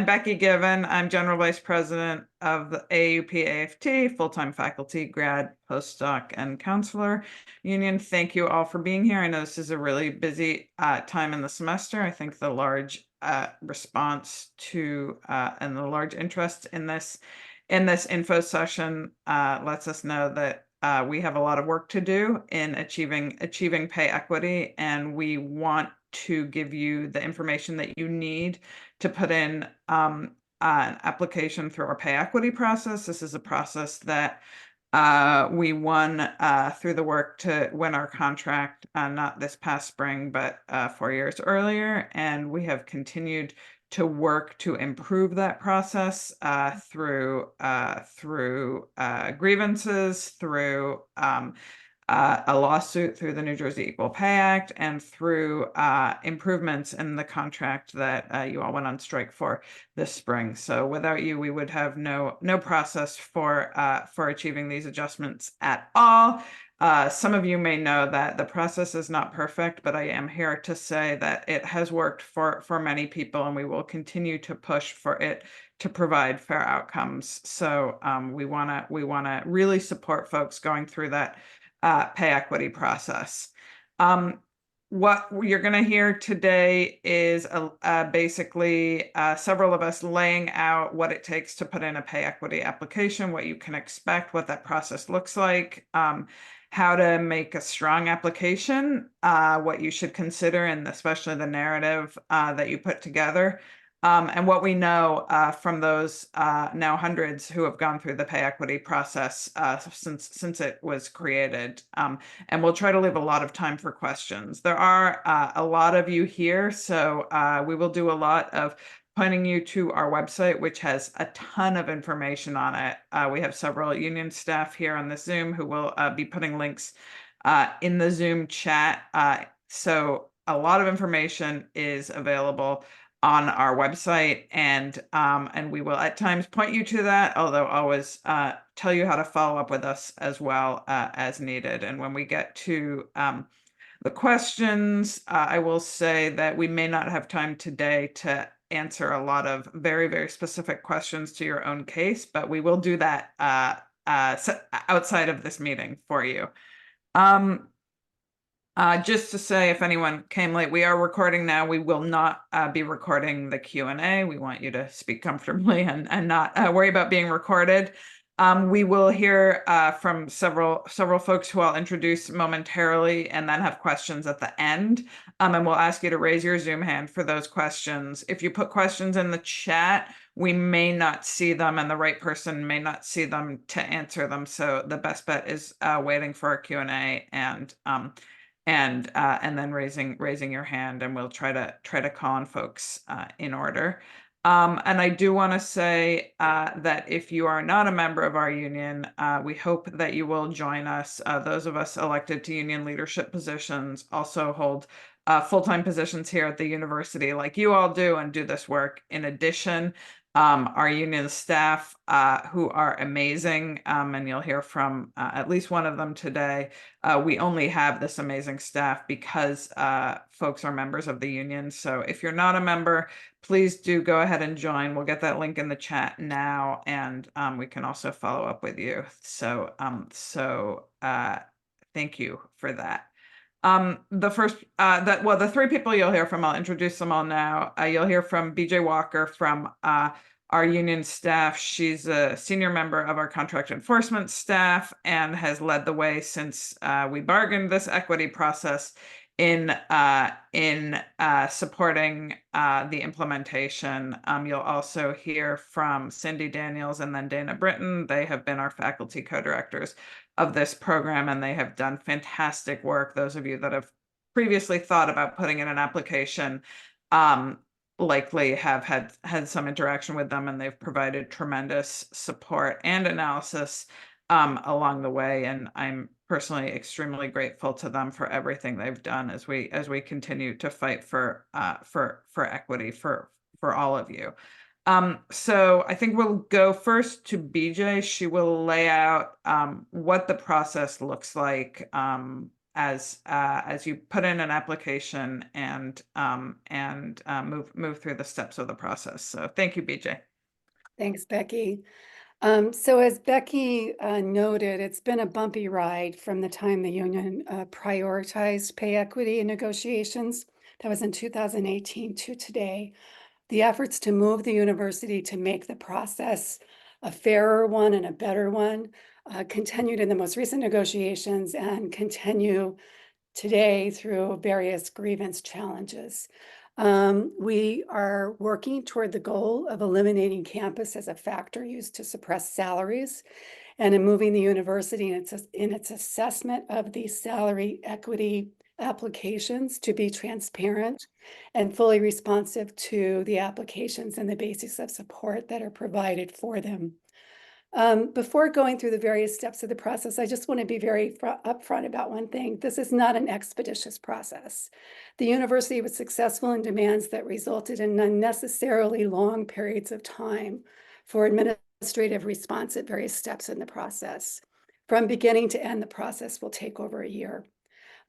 I'm Becky Givan. I'm General Vice President of the AAUP-AFT, full-time faculty, grad, postdoc, and counselor union. Thank you all for being here. I know this is a really busy time in the semester. I think the large response to and the large interest in this info session lets us know that we have a lot of work to do in achieving pay equity, and we want to give you the information that you need to put in an application through our pay equity process. This is a process that we won through the work to win our contract, not this past spring, but 4 years earlier. And we have continued to work to improve that process through grievances, through a lawsuit through the New Jersey Equal Pay Act, and through improvements in the contract that you all went on strike for this spring. So without you, we would have no process for achieving these adjustments at all. Some of you may know that the process is not perfect, but I am here to say that it has worked for many people, and we will continue to push for it to provide fair outcomes. So we want to really support folks going through that pay equity process. What you're going to hear today is basically several of us laying out what it takes to put in a pay equity application, what you can expect, what that process looks like, how to make a strong application, what you should consider, and especially the narrative that you put together. And what we know from those now hundreds who have gone through the pay equity process since it was created. And we'll try to leave a lot of time for questions. There are a lot of you here, so we will do a lot of pointing you to our website, which has a ton of information on it. We have several union staff here on the Zoom who will be putting links in the Zoom chat. So a lot of information is available on our website, and we will at times point you to that, although always tell you how to follow up with us as well as needed. And when we get to the questions, I will say that we may not have time today to answer a lot of very, very specific questions to your own case, but we will do that outside of this meeting for you. Just to say, if anyone came late, we are recording now. We will not be recording the Q&A. We want you to speak comfortably and not worry about being recorded. We will hear from several folks who I'll introduce momentarily, and then have questions at the end. And we'll ask you to raise your Zoom hand for those questions. If you put questions in the chat, we may not see them, and the right person may not see them to answer them. So the best bet is waiting for our Q&A and then raising your hand, and we'll try to call on folks in order. And I do want to say that if you are not a member of our union, we hope that you will join us. Those of us elected to union leadership positions also hold full-time positions here at the university, like you all do, and do this work. In addition, our union staff, who are amazing, and you'll hear from at least one of them today. We only have this amazing staff because folks are members of the union. So if you're not a member, please do go ahead and join. We'll get that link in the chat now, and we can also follow up with you. So thank you for that. The three people you'll hear from, I'll introduce them all now. You'll hear from BJ Walker from our union staff. She's a senior member of our contract enforcement staff and has led the way since we bargained this equity process in supporting the implementation. You'll also hear from Cindy Daniels and then Dana Britton. They have been our faculty co-directors of this program, and they have done fantastic work. Those of you that have previously thought about putting in an application likely have had some interaction with them, and they've provided tremendous support and analysis along the way. And I'm personally extremely grateful to them for everything they've done as we continue to fight for equity for all of you. So I think we'll go first to BJ. She will lay out what the process looks like as you put in an application and move through the steps of the process. So thank you, BJ. Thanks, Becky. So as Becky noted, it's been a bumpy ride from the time the union prioritized pay equity in negotiations. That was in 2018 to today. The efforts to move the university to make the process a fairer one and a better one continued in the most recent negotiations and continue today through various grievance challenges. We are working toward the goal of eliminating campus as a factor used to suppress salaries and in moving the university in its assessment of the salary equity applications to be transparent and fully responsive to the applications and the basis of support that are provided for them. Before going through the various steps of the process, I just want to be very upfront about one thing. This is not an expeditious process. The university was successful in demands that resulted in unnecessarily long periods of time for administrative response at various steps in the process. From beginning to end, the process will take over a year.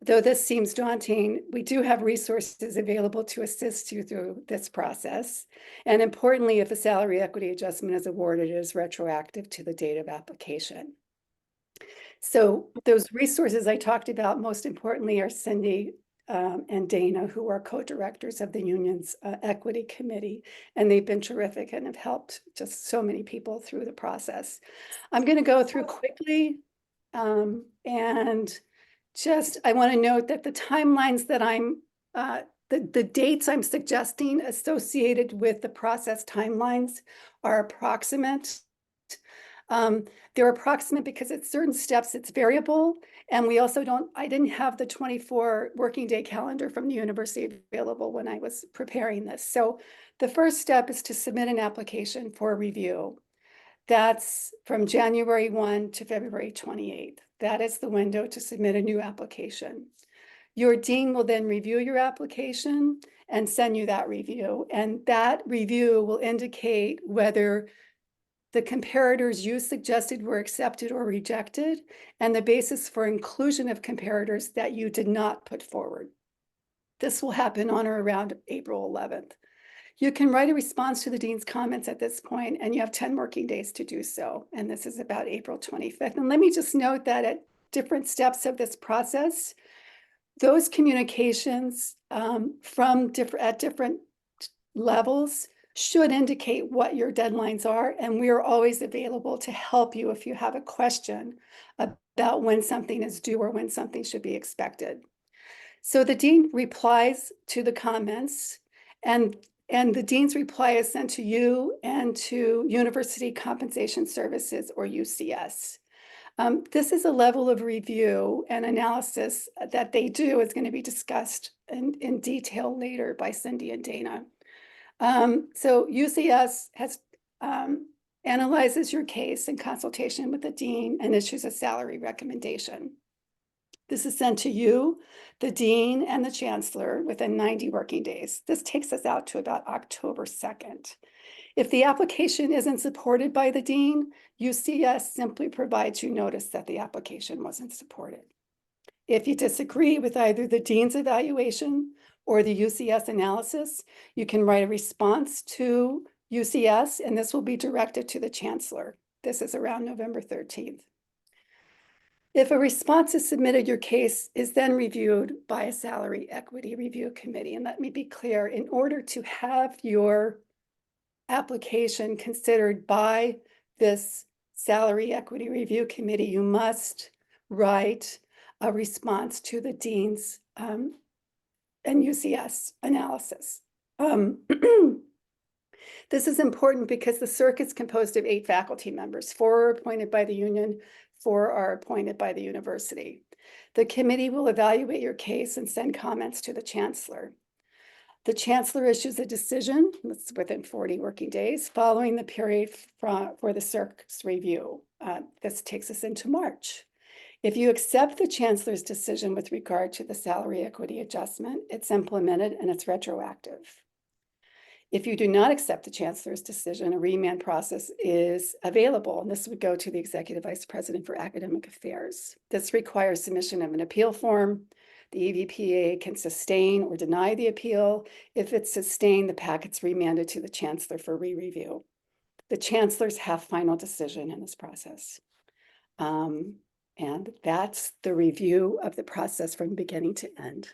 Though this seems daunting, we do have resources available to assist you through this process. And importantly, if a salary equity adjustment is awarded, it is retroactive to the date of application. So those resources I talked about, most importantly, are Cindy and Dana, who are co-directors of the union's equity committee. And they've been terrific and have helped just so many people through the process. I'm going to go through quickly and just, I want to note that the timelines that the dates I'm suggesting associated with the process timelines are approximate. They're approximate because at certain steps it's variable. And we also I didn't have the 24 working day calendar from the university available when I was preparing this. So the first step is to submit an application for review. That's from January 1 to February 28th. That is the window to submit a new application. Your dean will then review your application and send you that review. And that review will indicate whether the comparators you suggested were accepted or rejected, and the basis for inclusion of comparators that you did not put forward. This will happen on or around April 11th. You can write a response to the dean's comments at this point, and you have 10 working days to do so. And this is about April 25th. And let me just note that at different steps of this process, those communications at different levels should indicate what your deadlines are. And we are always available to help you if you have a question about when something is due or when something should be expected. So the dean replies to the comments, and the dean's reply is sent to you and to University Compensation Services, or UCS. This is a level of review and analysis that they do is going to be discussed in detail later by Cindy and Dana. So UCS analyzes your case in consultation with the dean and issues a salary recommendation. This is sent to you, the dean, and the chancellor within 90 working days. This takes us out to about October 2nd. If the application isn't supported by the dean, UCS simply provides you notice that the application wasn't supported. If you disagree with either the dean's evaluation or the UCS analysis, you can write a response to UCS, and this will be directed to the chancellor. This is around November 13th. If a response is submitted, your case is then reviewed by a salary equity review committee. And let me be clear, in order to have your application considered by this salary equity review committee, you must write a response to the dean's and UCS analysis. This is important because the circuit is composed of 8 faculty members. 4 are appointed by the union, 4 are appointed by the university. The committee will evaluate your case and send comments to the chancellor. The chancellor issues a decision within 40 working days following the period for the circuit's review. This takes us into March. If you accept the chancellor's decision with regard to the salary equity adjustment, it's implemented and it's retroactive. If you do not accept the chancellor's decision, a remand process is available, and this would go to the executive vice president for academic affairs. This requires submission of an appeal form. The AVPA can sustain or deny the appeal. If it's sustained, the packet's remanded to the chancellor for re-review. The chancellors have final decision in this process. And that's the review of the process from beginning to end.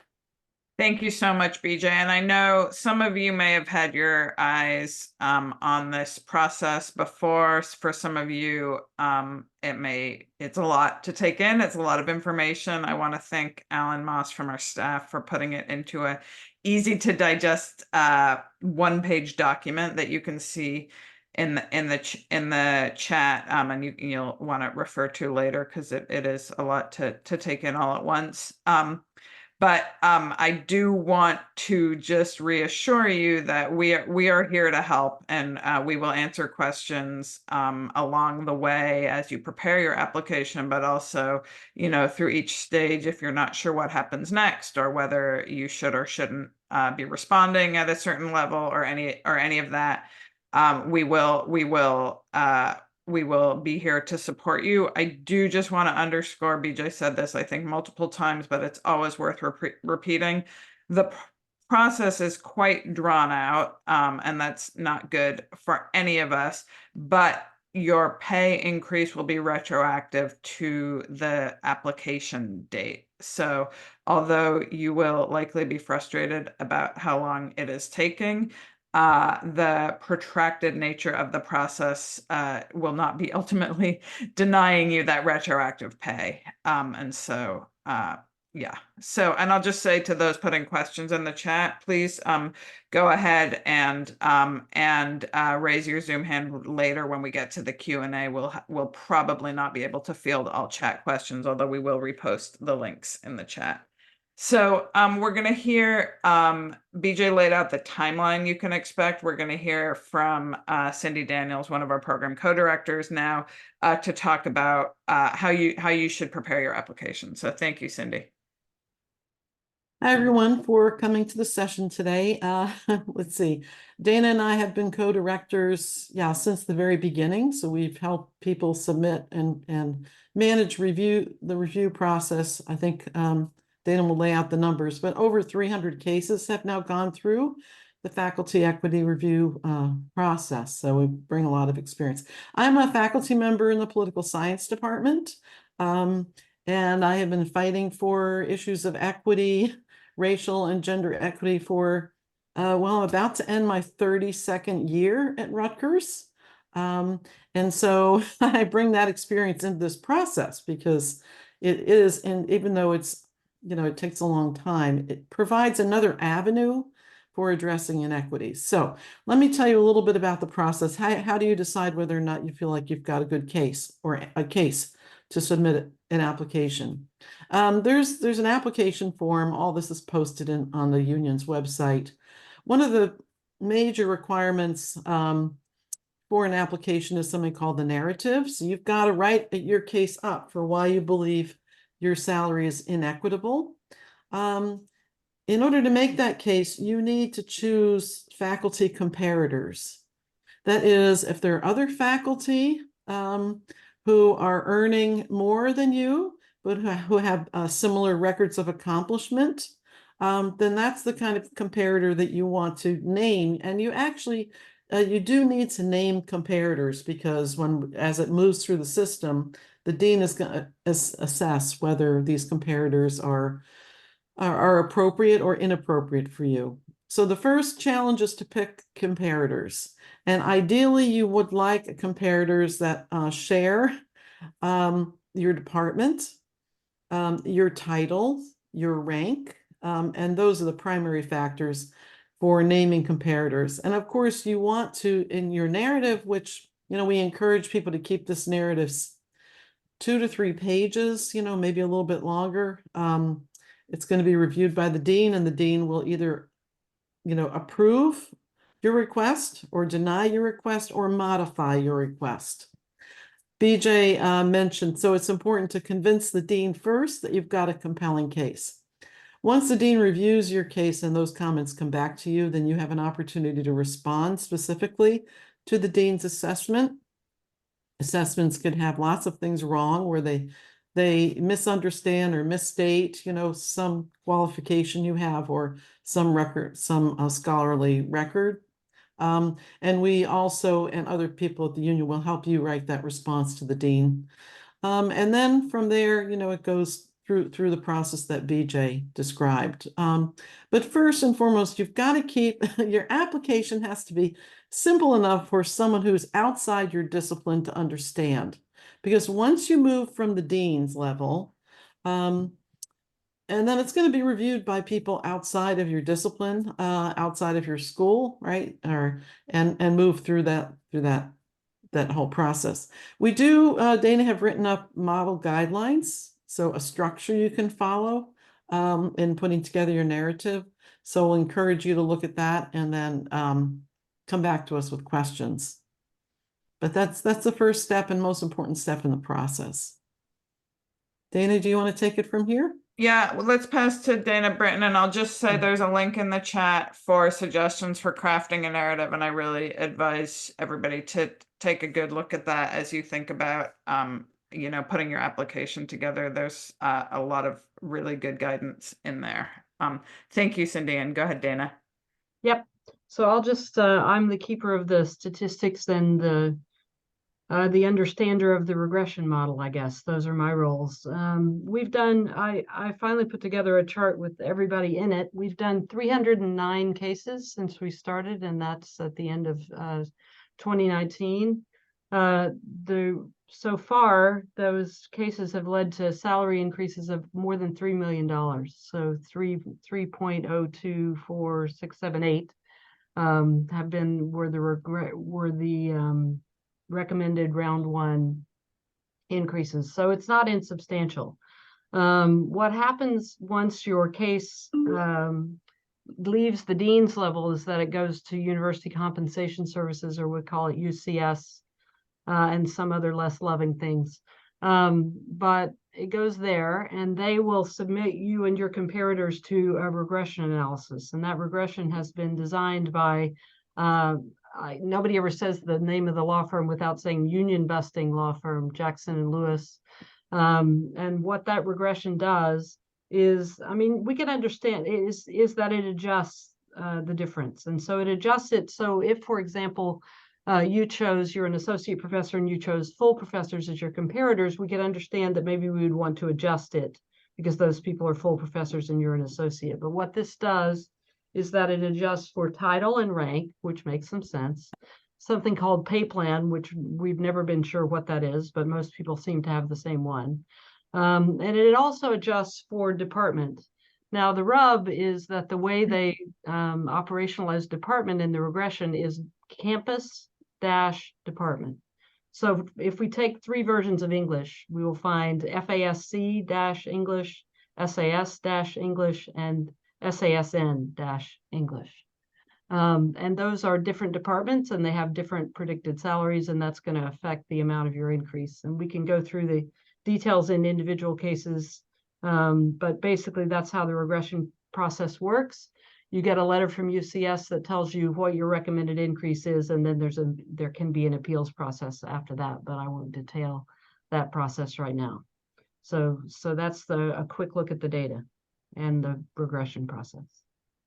Thank you so much, BJ. And I know some of you may have had your eyes on this process before. For some of you, it's a lot to take in. It's a lot of information. I want to thank Alan Moss from our staff for putting it into a easy to digest one-page document that you can see in the chat, and you'll want to refer to later because it is a lot to take in all at once. But I do want to just reassure you that we are here to help, and we will answer questions along the way as you prepare your application, but also, through each stage if you're not sure what happens next or whether you should or shouldn't be responding at a certain level or any of that. We will be here to support you. I do just want to underscore, BJ said this, I think, multiple times, but it's always worth repeating. The process is quite drawn out, and that's not good for any of us, but your pay increase will be retroactive to the application date. So although you will likely be frustrated about how long it is taking, the protracted nature of the process will not be ultimately denying you that retroactive pay. And so, yeah. So, and I'll just say to those putting questions in the chat, please go ahead and raise your Zoom hand later when we get to the Q&A. We'll probably not be able to field all chat questions, although we will repost the links in the chat. So we're going to hear, BJ laid out the timeline you can expect. We're going to hear from Cindy Daniels, one of our program co-directors now, to talk about how you should prepare your application. So thank you, Cindy. Hi, everyone, for coming to the session today. Let's see. Dana and I have been co-directors, since the very beginning. So we've helped people submit and manage the review process. I think Dana will lay out the numbers, but over 300 cases have now gone through the faculty equity review process. So we bring a lot of experience. I'm a faculty member in the political science department, and I have been fighting for issues of equity, racial and gender equity for, I'm about to end my 32nd year at Rutgers. And so I bring that experience into this process because it is, and even though it's, it takes a long time, it provides another avenue for addressing inequities. So let me tell you a little bit about the process. How do you decide whether or not you feel like you've got a good case or a case to submit an application? There's an application form. All this is posted on the union's website. One of the major requirements for an application is something called the narrative. So you've got to write your case up for why you believe your salary is inequitable. In order to make that case, you need to choose faculty comparators. That is, if there are other faculty who are earning more than you, but who have similar records of accomplishment, then that's the kind of comparator that you want to name. And you actually, you do need to name comparators because as it moves through the system, the dean is going to assess whether these comparators are appropriate or inappropriate for you. So the first challenge is to pick comparators. And ideally, you would like comparators that share your department, your title, your rank, and those are the primary factors for naming comparators. And of course, you want to, in your narrative, which, we encourage people to keep this narrative 2 to 3 pages, maybe a little bit longer. It's going to be reviewed by the dean, and the dean will either, approve your request or deny your request or modify your request. BJ mentioned, so it's important to convince the dean first that you've got a compelling case. Once the dean reviews your case and those comments come back to you, then you have an opportunity to respond specifically to the dean's assessment. Assessments could have lots of things wrong where they misunderstand or misstate, some qualification you have or some record, some scholarly record. And we also, and other people at the union will help you write that response to the dean. And then from there, it goes through the process that BJ described. But first and foremost, you've got to keep, your application has to be simple enough for someone who's outside your discipline to understand. Because once you move from the dean's level, and then it's going to be reviewed by people outside of your discipline, outside of your school, right? And move through that whole process. We do, Dana, have written up model guidelines, so a structure you can follow in putting together your narrative. So we'll encourage you to look at that and then come back to us with questions. But that's the first step and most important step in the process. Dana, do you want to take it from here? Yeah, well, let's pass to Dana Britton, and I'll just say there's a link in the chat for suggestions for crafting a narrative, and I really advise everybody to take a good look at that as you think about, putting your application together. There's a lot of really good guidance in there. Thank you, Cindy, and go ahead, Dana. Yep. So I'll just, I'm the keeper of the statistics and the understander of the regression model, I guess. Those are my roles. We've done, I finally put together a chart with everybody in it. We've done 309 cases since we started, and that's at the end of 2019. So far, those cases have led to salary increases of more than $3 million. So 3.024678 were the recommended round one increases. So it's not insubstantial. What happens once your case leaves the dean's level is that it goes to University Compensation Services, or we call it UCS, and some other less loving things. But it goes there, and they will submit you and your comparators to a regression analysis. And that regression has been designed by nobody ever says the name of the law firm without saying union busting law firm, Jackson and Lewis. And what that regression does is, we can understand is that it adjusts the difference. And so it adjusts it. So if, for example, you're an associate professor and you chose full professors as your comparators, we can understand that maybe we would want to adjust it because those people are full professors and you're an associate. But what this does is that it adjusts for title and rank, which makes some sense. Something called pay plan, which we've never been sure what that is, but most people seem to have the same one. And it also adjusts for department. Now, the rub is that the way they operationalize department in the regression is campus-department. So if we take three versions of English, we will find FASC-English, SAS-English, and SASN-English. And those are different departments and they have different predicted salaries, and that's going to affect the amount of your increase. And we can go through the details in individual cases, but basically that's how the regression process works. You get a letter from UCS that tells you what your recommended increase is, and then there can be an appeals process after that, but I won't detail that process right now. So that's a quick look at the data and the regression process.